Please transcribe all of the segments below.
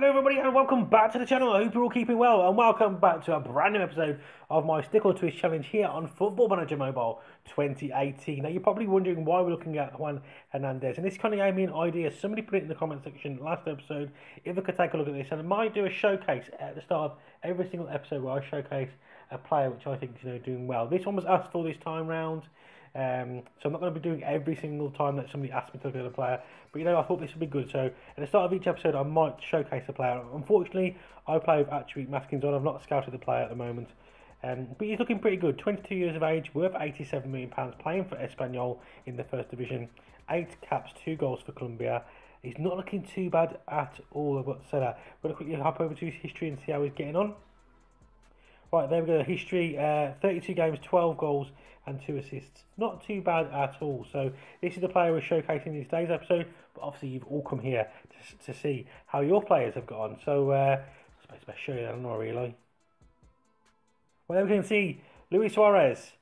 Hello everybody and welcome back to the channel. I hope you're all keeping well and welcome back to a brand new episode of my Stick or Twist challenge here on Football Manager Mobile 2018. Now you're probably wondering why we're looking at Juan Hernandez, and this kind of gave me an idea. Somebody put it in the comment section last episode if I could take a look at this, and I might do a showcase at the start of every single episode where I showcase a player which I think is doing well. This one was asked for this time round. So I'm not going to be doing every single time that somebody asks me to look at a player, but I thought this would be good. So at the start of each episode I might showcase a player. Unfortunately I play with attribute maskings on. I've not scouted the player at the moment, but he's looking pretty good. 22 years of age, worth £87 million, playing for Espanyol in the first division, 8 caps, 2 goals for Colombia. He's not looking too bad at all, I've got to say that. We're going to quickly hop over to his history and see how he's getting on. Right, there we go. History, 32 games, 12 goals and 2 assists. Not too bad at all. So this is the player we're showcasing in today's episode. But obviously you've all come here to see how your players have got on. So I suppose I show you that, not really. Well, there we can see Luis Suarez.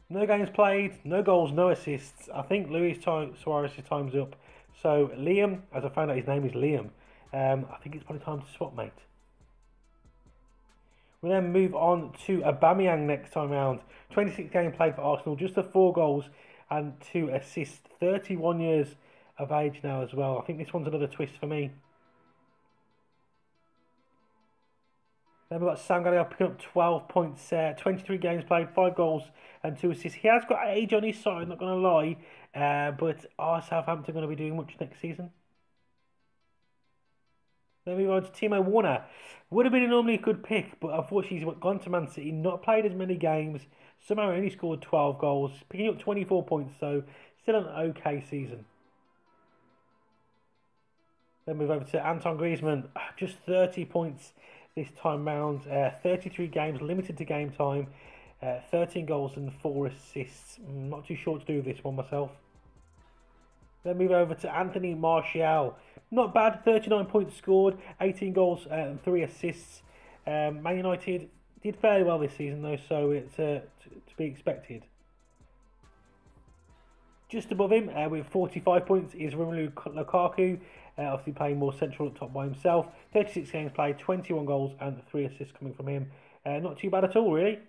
No games played, no goals, no assists. I think Luis Suarez's time's up. So Liam, as I found out his name is Liam, I think it's probably time to swap, mate. We then move on to Aubameyang next time round. 26 games played for Arsenal, just 4 goals and 2 assists. 31 years of age now as well. I think this one's another twist for me. Then we've got Sam Gallagher picking up 12 points, 23 games played, 5 goals and 2 assists. He has got age on his side, not going to lie, but are Southampton going to be doing much next season? Then we move on to Timo Werner. Would have been normally a good pick, but unfortunately he's gone to Man City, not played as many games, somehow only scored 12 goals, picking up 24 points, so still an okay season. Then move over to Anton Griezmann, just 30 points this time round, 33 games, limited to game time, 13 goals and 4 assists. Not too sure what to do with this one myself. Then move over to Anthony Martial. Not bad, 39 points scored, 18 goals and 3 assists. Man United did fairly well this season though, so it's to be expected. Just above him with 45 points is Romelu Lukaku, obviously playing more central up top by himself. 36 games played, 21 goals and 3 assists coming from him. Not too bad at all really.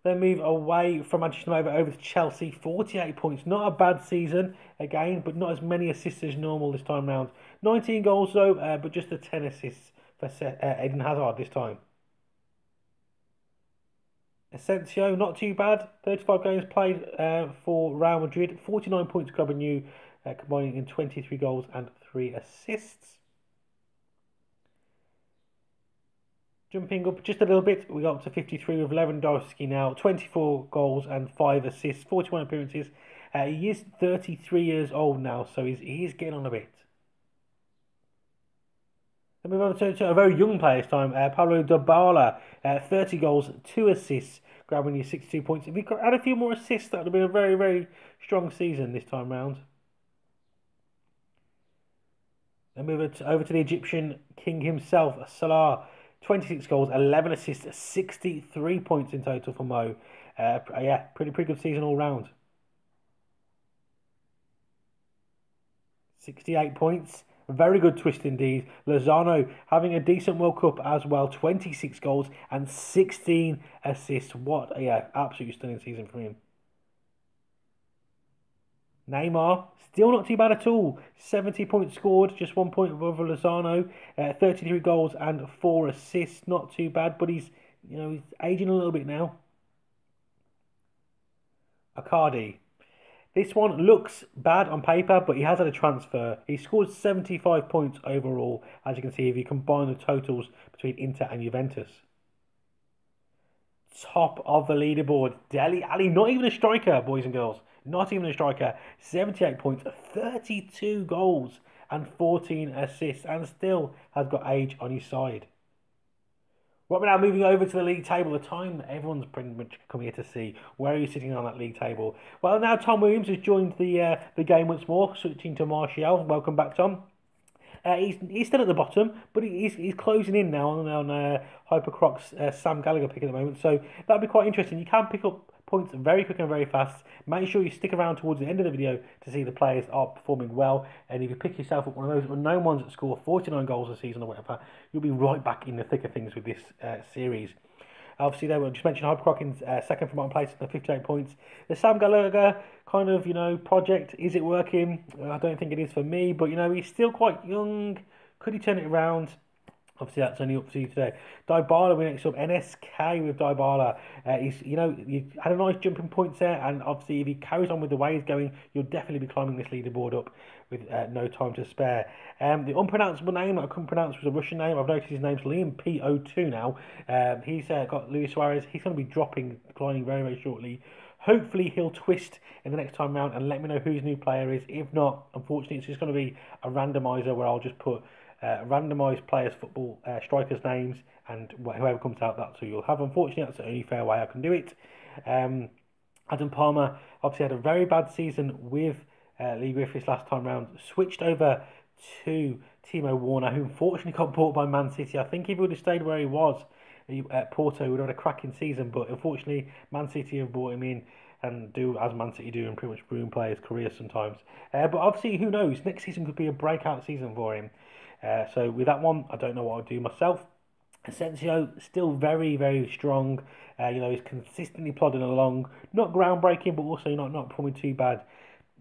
Then move away from Manchester United over to Chelsea, 48 points. Not a bad season, again, but not as many assists as normal this time round. 19 goals though, but just 10 assists for Eden Hazard this time. Asensio, not too bad. 35 games played for Real Madrid, 49 points club and you, combining in 23 goals and 3 assists. Jumping up just a little bit, we got up to 53 with Lewandowski now. 24 goals and 5 assists, 41 appearances. He is 33 years old now, so he is getting on a bit. Then move on to a very young player this time, Paulo Dybala. 30 goals, 2 assists, grabbing you 62 points. If he had a few more assists, that would have been a very, very strong season this time round. Then move over to the Egyptian king himself, Salah. 26 goals, 11 assists, 63 points in total for Mo. Yeah, pretty good season all round. 68 points, very good twist indeed. Lozano having a decent World Cup as well. 26 goals and 16 assists. What a absolutely stunning season for him. Neymar, still not too bad at all. 70 points scored, just 1 point above Lozano. 33 goals and 4 assists. Not too bad, but he's aging a little bit now. Icardi. This one looks bad on paper, but he has had a transfer. He scored 75 points overall, as you can see if you combine the totals between Inter and Juventus. Top of the leaderboard, Dele Alli, not even a striker, boys and girls. Not even a striker. 78 points, 32 goals and 14 assists, and still has got age on his side. Right, we're now moving over to the league table, the time that everyone's pretty much come here to see. Where are you sitting on that league table? Well, now Tom Williams has joined the game once more, switching to Martial. Welcome back, Tom. He's still at the bottom, but he's closing in now on Hypercroc's Sam Gallagher pick at the moment. So that'll be quite interesting. You can pick up points very quick and very fast. Make sure you stick around towards the end of the video to see the players are performing well. And if you pick yourself up one of those unknown ones that score 49 goals a season or whatever, you'll be right back in the thick of things with this series. Obviously, they were just mentioned Hypercroc in second from bottom place with 58 points. The Sam Gallagher kind of, project, is it working? I don't think it is for me, but, he's still quite young. Could he turn it around? Obviously, that's only up to you today. Dybala, we next up. NSK with Dybala. He had a nice jump in points there, and obviously, if he carries on with the way he's going, you'll definitely be climbing this leaderboard up with no time to spare. The unpronounceable name that I couldn't pronounce was a Russian name. I've noticed his name's Liam P02 now. He's got Luis Suarez. He's going to be declining very, very shortly. Hopefully he'll twist in the next time round and let me know who his new player is. If not, unfortunately, it's just going to be a randomizer where I'll just put randomised players, football strikers' names, and whoever comes out, that's who you'll have. Unfortunately, that's the only fair way I can do it. Adam Palmer obviously had a very bad season with Lee Griffiths last time round. Switched over to Timo Werner, who unfortunately got bought by Man City. I think if he would have stayed where he was at Porto, he would have had a cracking season, but unfortunately, Man City have brought him in and do as Man City do and pretty much ruin players' careers sometimes. But obviously, who knows? Next season could be a breakout season for him. So with that one, I don't know what I'll do myself. Asensio still very, very strong. He's consistently plodding along. Not groundbreaking, but also not performing too bad.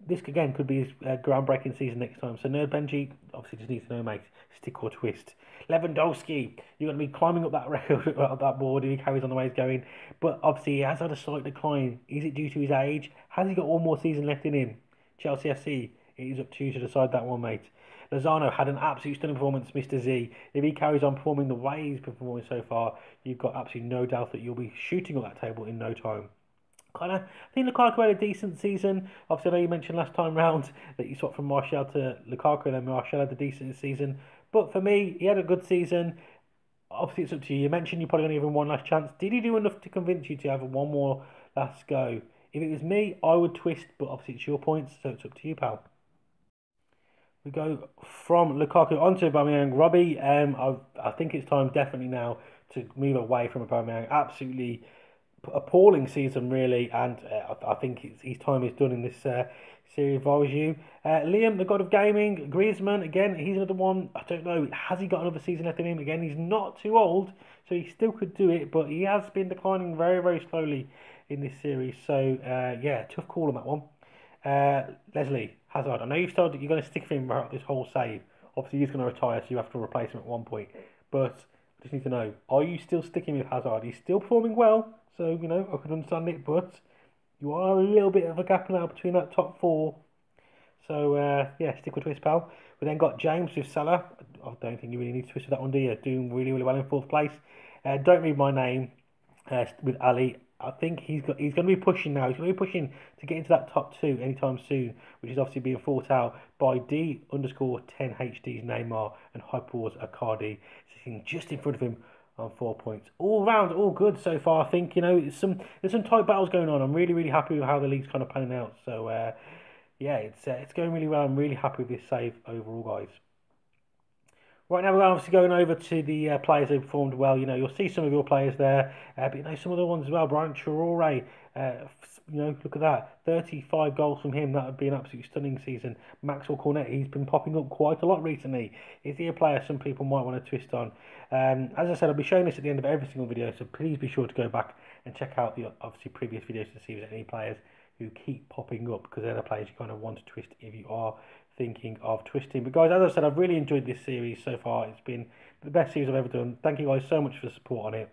This again could be his groundbreaking season next time. So Nerd Benji obviously just needs to know, mate, stick or twist. Lewandowski, you're going to be climbing up that record, up that board if he carries on the way he's going. But obviously he has had a slight decline. Is it due to his age? Has he got one more season left in him? Chelsea FC, it is up to you to decide that one, mate. Lozano had an absolute stunning performance, Mr. Z. If he carries on performing the way he's been performing so far, you've got absolutely no doubt that you'll be shooting up that table in no time. I think Lukaku had a decent season. Obviously, I know you mentioned last time round that you swapped from Martial to Lukaku, and then Martial had a decent season. But for me, he had a good season. Obviously, it's up to you. You mentioned you're probably going to give him one last chance. Did he do enough to convince you to have one more last go? If it was me, I would twist, but obviously it's your points, so it's up to you, pal. We go from Lukaku onto Aubameyang. Robbie, I think it's time definitely now to move away from Aubameyang. Absolutely appalling season, really, and I think his time is done in this series if I was you. Liam, the god of gaming. Griezmann, again, he's another one. I don't know, has he got another season left in him? Again, he's not too old, so he still could do it, but he has been declining very, very slowly in this series. So, yeah, tough call on that one. Leslie, Hazard, I know you've told that you're going to stick with him throughout this whole save. Obviously, he's going to retire, so you have to replace him at one point. But I just need to know, are you still sticking with Hazard? He's still performing well, so, I could understand it, but you are a little bit of a gap now between that top four. So, yeah, stick with twist, pal. We then got James with Salah. I don't think you really need to twist with that one, do you? Doing really, really well in fourth place. Don't read my name with Ali. I think he's going to be pushing now. He's going to be pushing to get into that top two anytime soon, which is obviously being fought out by D_10HD's Neymar and Hyperwar's Icardi, sitting just in front of him on 4 points. All round, all good so far. I think there's some tight battles going on. I'm really, really happy with how the league's kind of panning out. So yeah, it's going really well. I'm really happy with this save overall, guys. Right now, we're obviously going over to the players who performed well. You'll see some of your players there, but some of the ones as well. Brian Traore, look at that, 35 goals from him. That would be an absolutely stunning season. Maxwell Cornet, he's been popping up quite a lot recently. Is he a player some people might want to twist on? As I said, I'll be showing this at the end of every single video, so please be sure to go back and check out the obviously previous videos to see if there's any players who keep popping up, because they're the players you kind of want to twist if you are thinking of twisting. But guys, as I said, I've really enjoyed this series so far. It's been the best series I've ever done. Thank you guys so much for the support on it.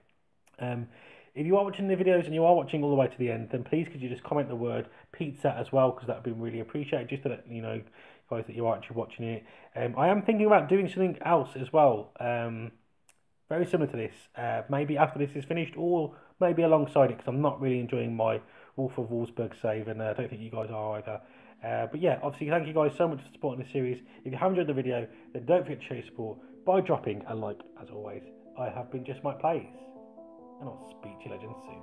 If you are watching the videos and you are watching all the way to the end, then please could you just comment the word pizza as well, because that would be really appreciated, just to let you know, guys, that you are actually watching it. I am thinking about doing something else as well, very similar to this, maybe after this is finished, or maybe alongside it, because I'm not really enjoying my Wolf of Wolfsburg save, and I don't think you guys are either. But yeah, obviously thank you guys so much for supporting this series. If you have enjoyed the video, then don't forget to show your support by dropping a like as always. I have been Just M1ke Plays, and I'll speak to you legends soon.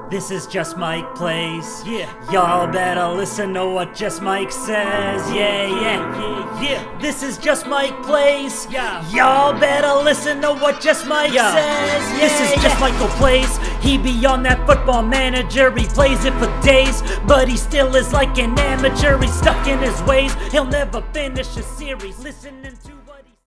This is Just Mike Plays. Yeah. Y'all better listen to what Just Mike says. Yeah. This is Just Mike Plays. Yeah. Y'all better listen to what Just Mike says. This is Just McKe Plays. He be on that Football Manager. He plays it for days, but he still is like an amateur. He's stuck in his ways. He'll never finish a series. Listening to